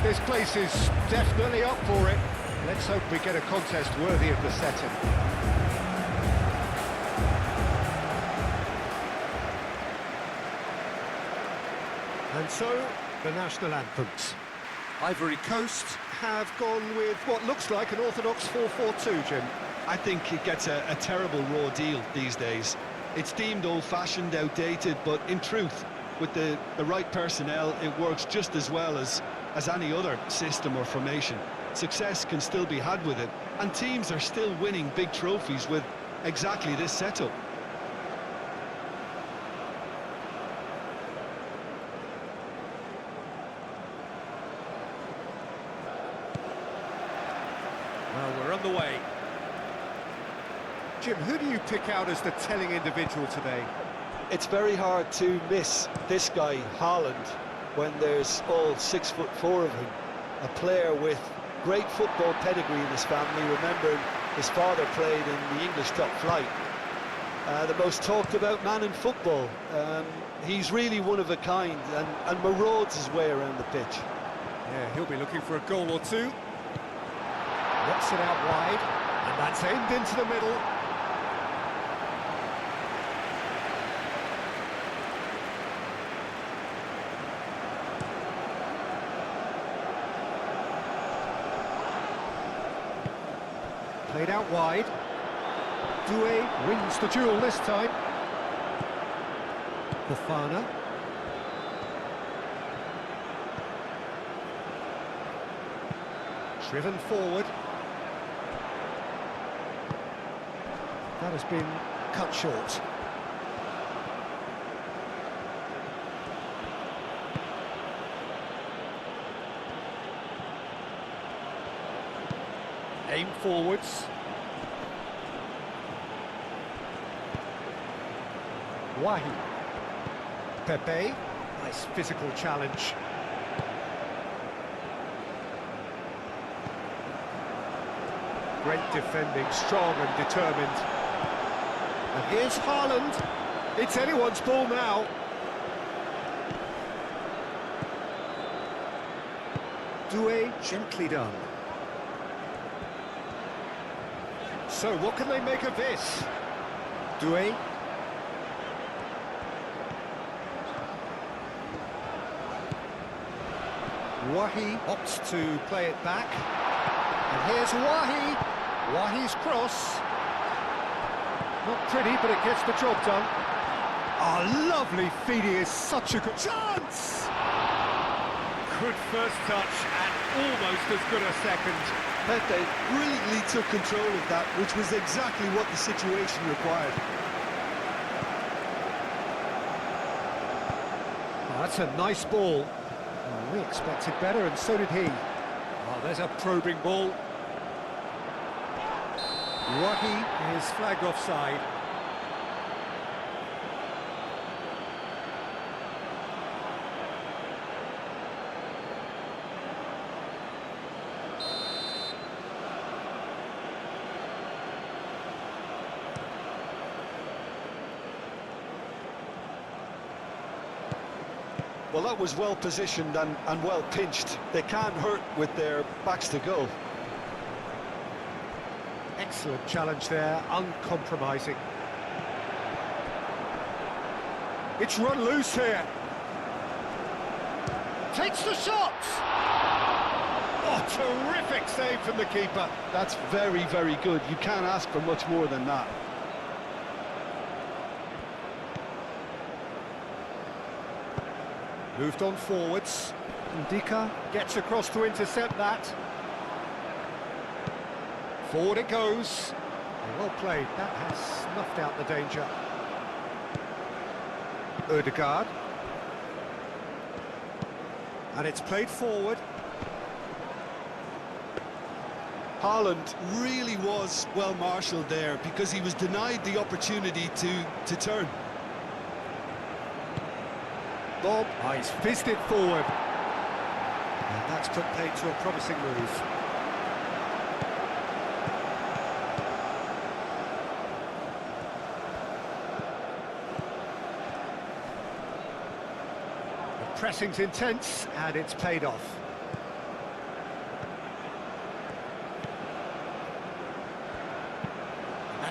this place is definitely up for it. Let's hope we get a contest worthy of the setting. And so, the national anthems. Ivory Coast have gone with what looks like an orthodox 4-4-2, Jim. I think it gets a terrible raw deal these days. It's deemed old-fashioned, outdated, but in truth, with the right personnel, it works just as well as any other system or formation. Success can still be had with it, and teams are still winning big trophies with exactly this setup. Well, we're on the way. Jim, who do you pick out as the telling individual today? It's very hard to miss this guy, Haaland, when there's all 6'4" of him. A player with great football pedigree in his family. Remember, his father played in the English top flight. The most talked about man in football. He's really one of a kind and marauds his way around the pitch. Yeah, he'll be looking for a goal or two. Knocks it out wide, and that's aimed into the middle. Played out wide. Doué wins the duel this time. Fofana. Driven forward. That has been cut short. Aim forwards. Wahi. Pepe. Nice physical challenge. Great defending, strong and determined. And here's Haaland. It's anyone's ball now. Doué gently done. So what can they make of this? Doué. Wahi opts to play it back. And here's Wahi. Wahi's cross. Not pretty, but it gets the job done. Oh, lovely feed. He is such a good chance! Good first touch and almost as good a second. Pepe brilliantly took control of that, which was exactly what the situation required. Oh, that's a nice ball. Oh, we expected better, and so did he. Oh, there's a probing ball. Wahi is flagged offside. Well, that was well positioned and well pinched. They can't hurt with their backs to goal. Excellent challenge there, uncompromising. It's run loose here. Takes the shot! Oh, terrific save from the keeper. That's very, very good. You can't ask for much more than that. Moved on forwards. Ndika gets across to intercept that. Forward it goes. Well played. That has snuffed out the danger. Ødegaard. And it's played forward. Haaland really was well marshalled there because he was denied the opportunity to turn. Bob, he's fizzed it forward. And that's put paid to a promising move. The pressing's intense, and it's paid off.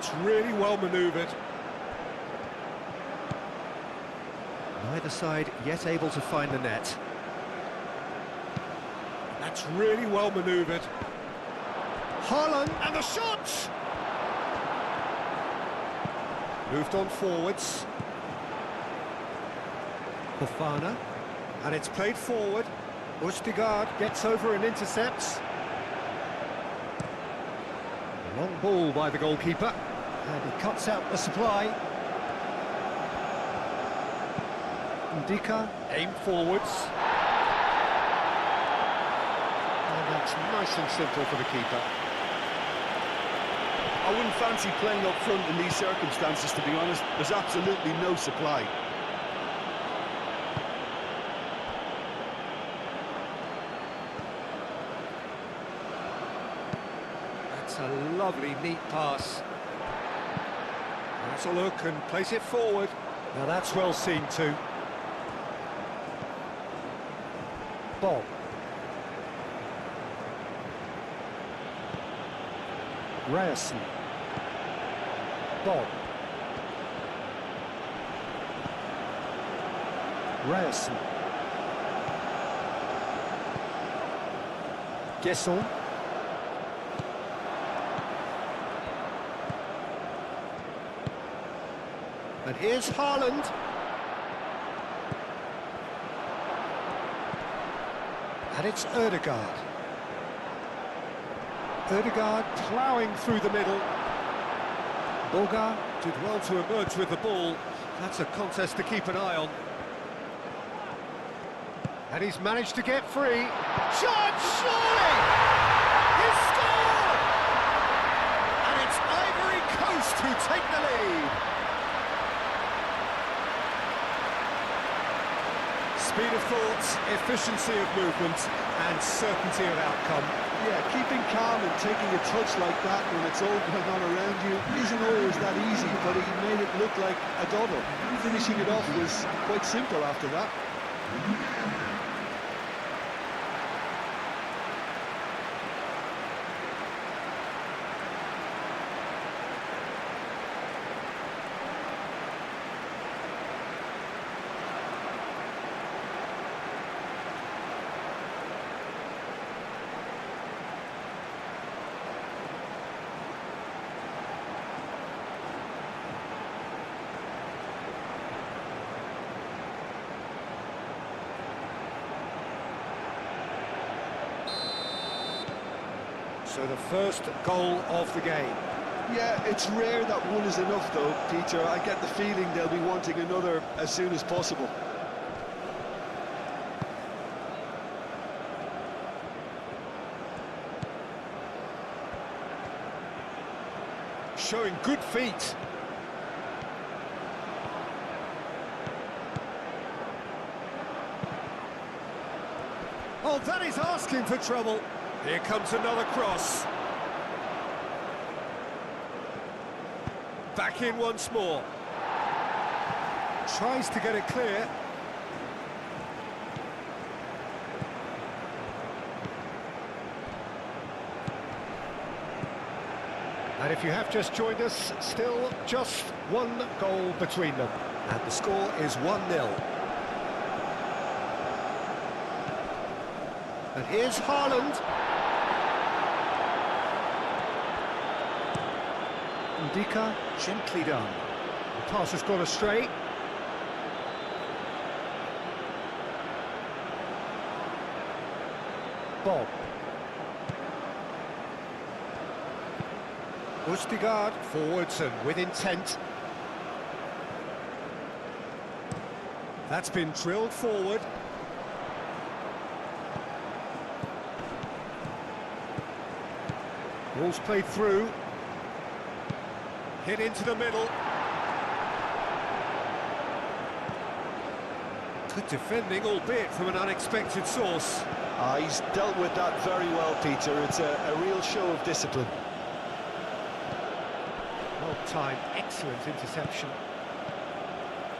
That's really well manoeuvred. Neither side yet able to find the net. That's really well manoeuvred. Haaland and the shot! Moved on forwards. Fofana, and it's played forward. Østigard gets over and intercepts. A long ball by the goalkeeper, and he cuts out the supply. Ndika, aim forwards. And that's nice and simple for the keeper. I wouldn't fancy playing up front in these circumstances, to be honest. There's absolutely no supply. That's a lovely, neat pass. Let's a look and place it forward. Now that's well seen too. Bob. Ryerson. Bob. Ryerson. Guesson. And here's Haaland. And it's Ødegaard. Ødegaard ploughing through the middle. Boga did well to emerge with the ball. That's a contest to keep an eye on. And he's managed to get free. Shot, surely! He's scored! And it's Ivory Coast who take the lead. Speed of thought, efficiency of movement, and certainty of outcome. Yeah, keeping calm and taking a touch like that when it's all going on around you isn't always that easy, but he made it look like a double. Finishing it off was quite simple after that. So the first goal of the game. Yeah, it's rare that one is enough though, Peter. I get the feeling they'll be wanting another as soon as possible. Showing good feet. Oh, that is asking for trouble. Here comes another cross. Back in once more. Tries to get it clear. And if you have just joined us, still just one goal between them. And the score is 1-0. And here's Haaland. Ndika, gently done. The pass has gone astray. Bob. Østigard forwards and with intent. That's been drilled forward. Ball's played through. Hit into the middle. Good defending, albeit from an unexpected source. He's dealt with that very well, Peter. It's a real show of discipline. Well timed, excellent interception.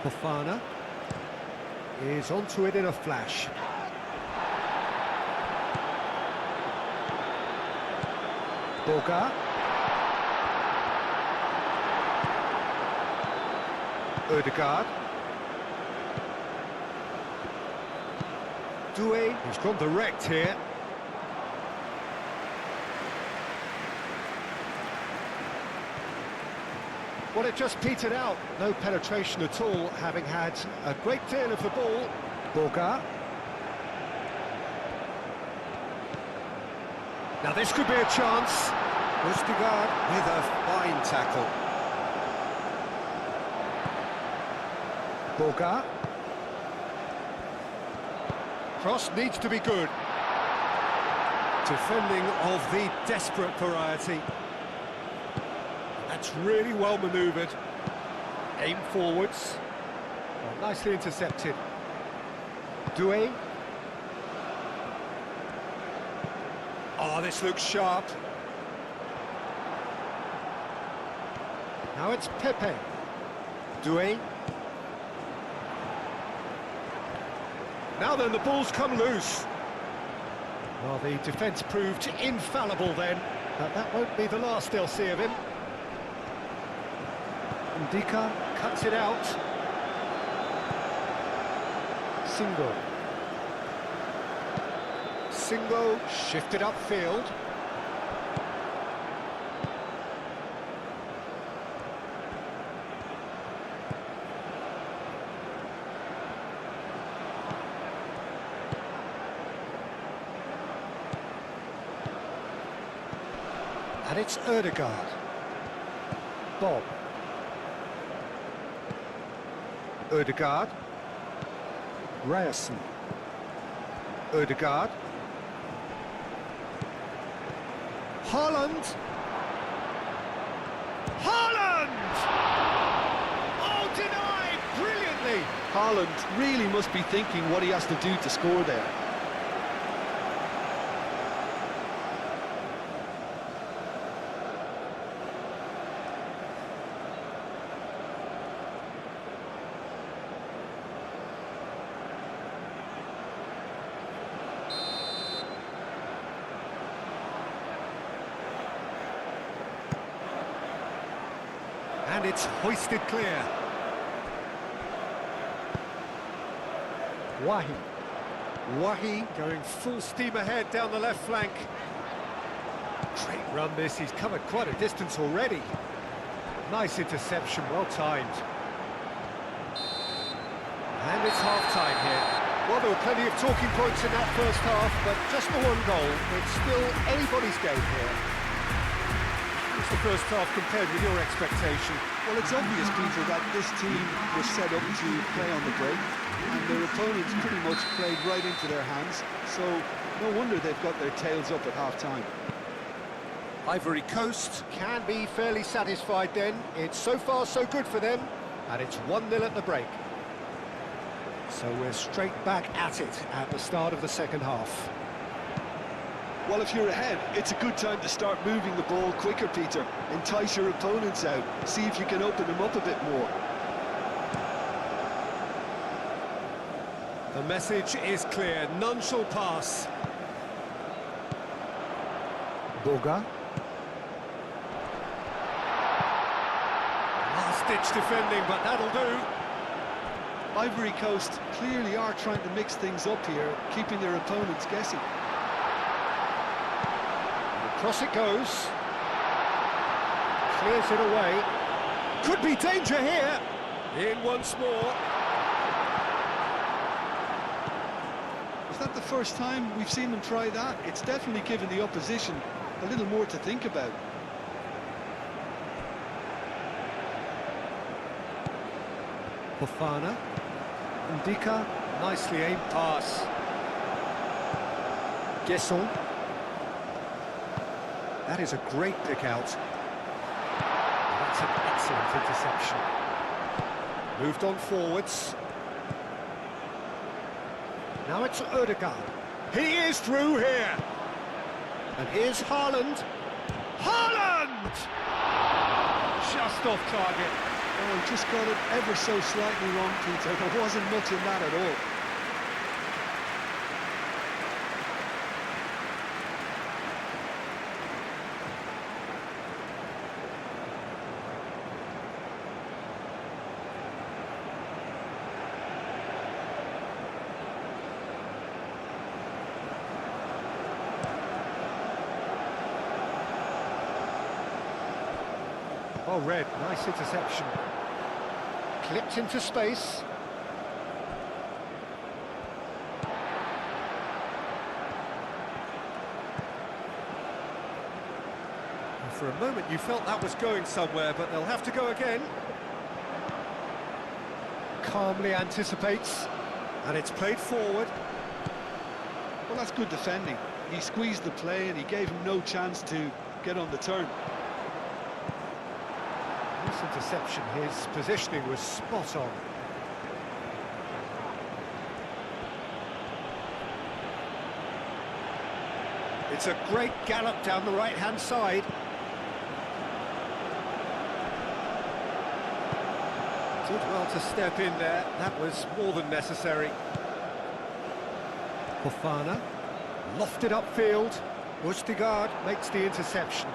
Fofana is onto it in a flash. Boga. Ødegaard. Doué, he's gone direct here. Well, it just petered out. No penetration at all, having had a great deal of the ball. Borga. Now this could be a chance. Ødegaard with a fine tackle. Borga. Cross needs to be good. Defending of the desperate variety. That's really well manoeuvred. Aim forwards. Well, nicely intercepted. Doué. Oh, this looks sharp. Now it's Pepe. Doué. Now then, the ball's come loose. Well, the defence proved infallible then, but that won't be the last they'll see of him. Ndika cuts it out. Singo shifted upfield. And it's Ødegaard. Bob. Ødegaard. Ryerson. Ødegaard. Haaland! Haaland! Oh, denied! Brilliantly! Haaland really must be thinking what he has to do to score there. And it's hoisted clear. Wahi going full steam ahead down the left flank. Great run this, he's covered quite a distance already. Nice interception, well timed. And it's half-time here. Well, there were plenty of talking points in that first half, but just the one goal. It's still anybody's game here. The first half compared with your expectation? Well, it's obvious, Peter, that this team was set up to play on the break, and their opponents pretty much played right into their hands, so no wonder they've got their tails up at half-time. Ivory Coast can be fairly satisfied then. It's so far so good for them, and it's 1-0 at the break. So we're straight back at it at the start of the second half. Well, if you're ahead, it's a good time to start moving the ball quicker, Peter. Entice your opponents out, see if you can open them up a bit more. The message is clear, none shall pass. Borga. Last-ditch defending, but that'll do. Ivory Coast clearly are trying to mix things up here, keeping their opponents guessing. Across it goes. Clears it away. Could be danger here. In once more. Is that the first time we've seen them try that? It's definitely given the opposition a little more to think about. Fofana. Ndika. Nicely aimed pass. Guesson. That is a great pick out. That's an excellent interception. Moved on forwards. Now it's Ødegaard. He is through here. And here's Haaland. Haaland! Just off target. Oh, just got it ever so slightly wrong, Peter. There wasn't much in that at all. Well read, nice interception. Clipped into space. And for a moment you felt that was going somewhere, but they'll have to go again. Calmly anticipates, and it's played forward. Well, that's good defending. He squeezed the play and he gave him no chance to get on the turn. This interception, his positioning was spot on. It's a great gallop down the right-hand side. Did well to step in there, that was more than necessary. Fofana, lofted upfield, Østigard makes the interception.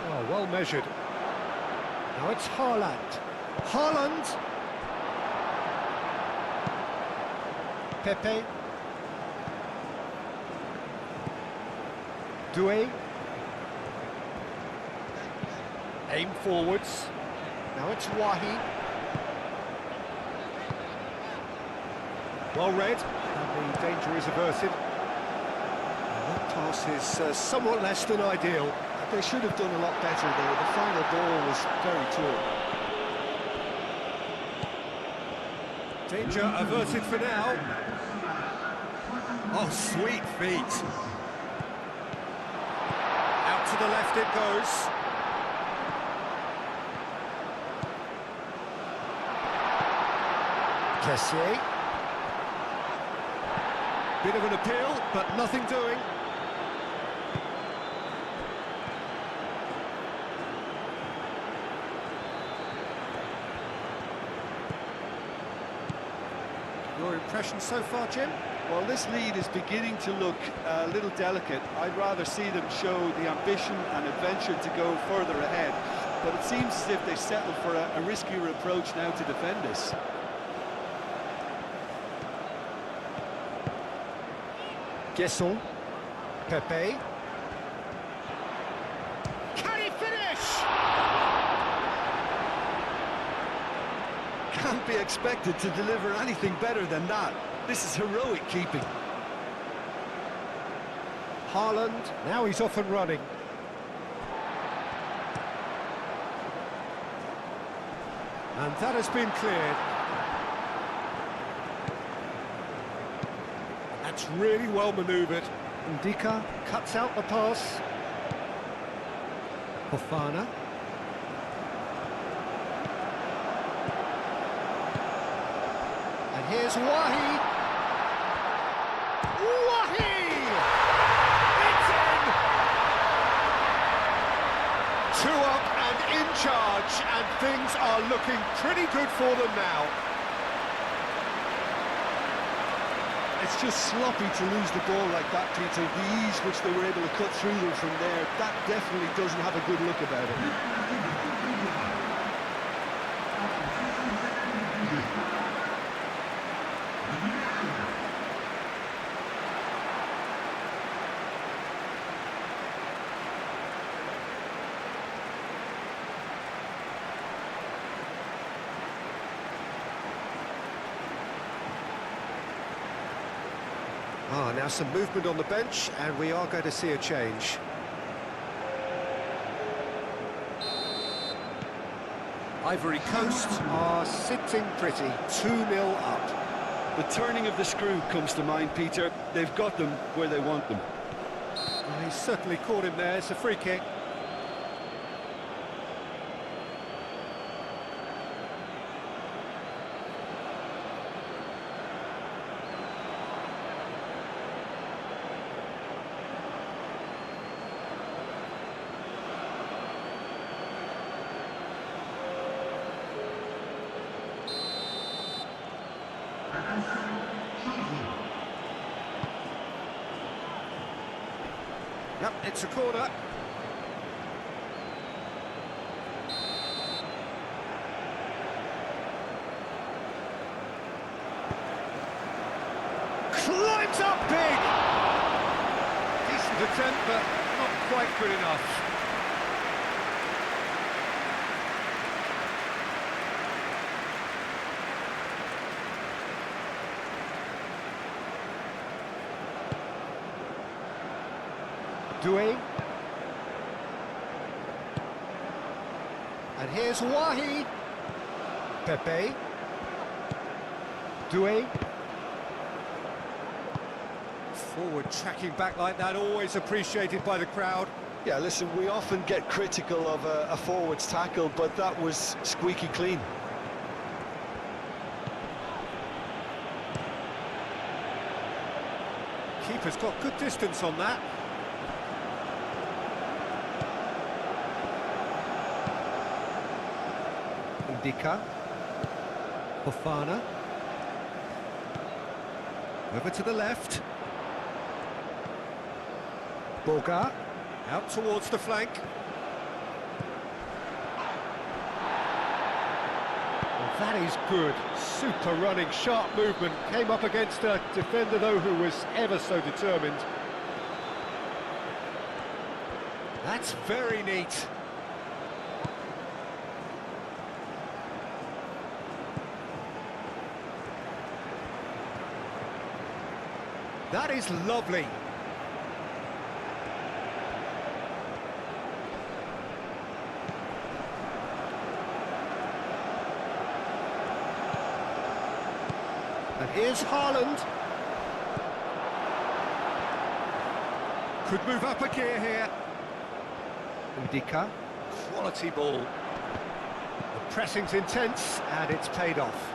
Oh, well measured. Now it's Haaland. Haaland! Pepe. Doué. Aim forwards. Now it's Wahi. Well read, and the danger is averted. And that pass is somewhat less than ideal. They should have done a lot better there. The final ball was very poor. Danger averted for now. Oh, sweet feet. Out to the left it goes. Kessié. Bit of an appeal, but nothing doing. Your impression so far, Jim? Well, this lead is beginning to look a little delicate. I'd rather see them show the ambition and adventure to go further ahead. But it seems as if they settled for a riskier approach now to defend this. Guesson. Pepe. Can he finish? Can't be expected to deliver anything better than that. This is heroic keeping. Haaland, now he's off and running. And that has been cleared. That's really well manoeuvred. Ndika cuts out the pass. Fofana. And here's Wahi. Wahi! It's in! 2 up and in charge, and things are looking pretty good for them now. It's just sloppy to lose the ball like that, Peter. The ease which they were able to cut through them from there, that definitely doesn't have a good look about it. Now some movement on the bench, and we are going to see a change. Ivory Coast are sitting pretty, 2-0 up. The turning of the screw comes to mind, Peter. They've got them where they want them. Well, he's certainly caught him there. It's a free kick. Yep, it's a corner. attempt, but not quite good enough. Doué. And here's Wahi. Pepe. Doué. Forward tracking back like that, always appreciated by the crowd. Yeah, listen, we often get critical of a forward's tackle, but that was squeaky clean. Keeper's got good distance on that. Indica. Fofana. Over to the left. Boga. Out towards the flank. Well, that is good. Super running, sharp movement. Came up against a defender, though, who was ever so determined. That's very neat. That is lovely. And here's Haaland. Could move up a gear here. Indica. Quality ball. The pressing's intense, and it's paid off.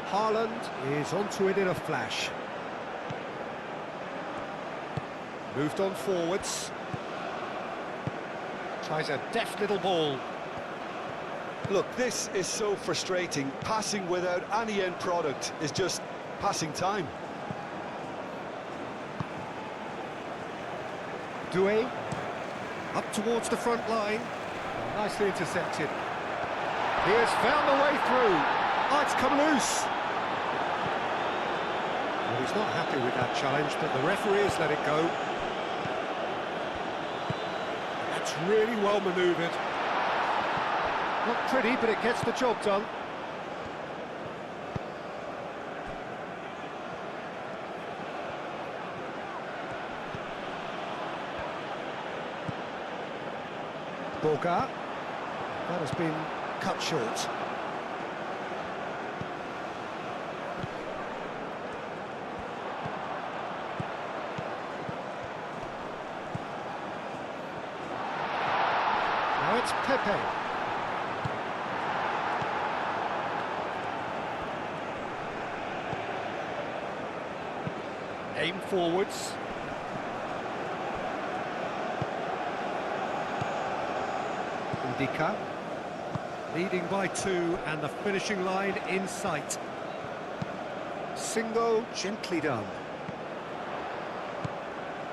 Haaland is onto it in a flash. Moved on forwards. Tries a deft little ball. Look, this is so frustrating. Passing without any end product is just passing time. Doué. Up towards the front line. Nicely intercepted. He has found the way through. Oh, it's come loose. Well, he's not happy with that challenge, but the referee has let it go. That's really well manoeuvred. Not pretty, but it gets the job done. Boga. That has been cut short. Now it's Pepe. Aim forwards. Indica. Leading by 2 and the finishing line in sight. Singo, gently done.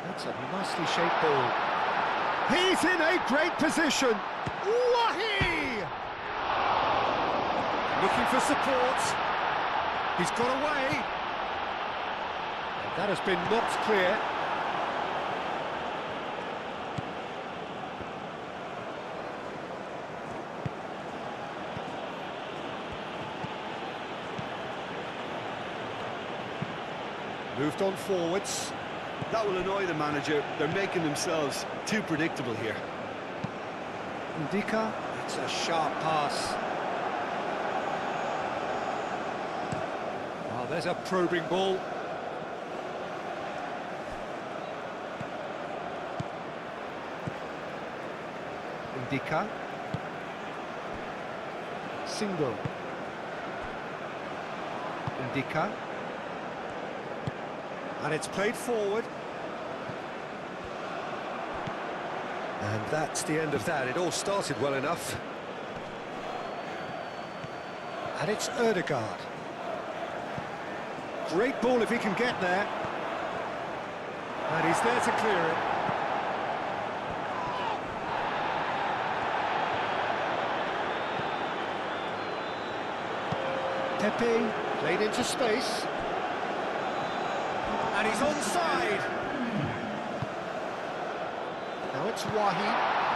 That's a nicely shaped ball. He's in a great position. Wahi! Looking for support. He's got away. That has been knocked clear. Moved on forwards. That will annoy the manager. They're making themselves too predictable here. Indica. It's a sharp pass. Oh, there's a probing ball. Indica. Singo. Indica. And it's played forward. And that's the end of that. It all started well enough. And it's Ødegaard. Great ball if he can get there. And he's there to clear it. Pepe played into space. And he's onside. Now it's Wahi,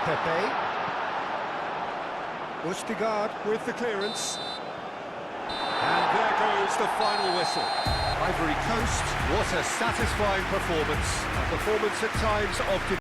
Pepe. Ustigard with the clearance. And there goes the final whistle. Ivory Coast, what a satisfying performance. A performance at times of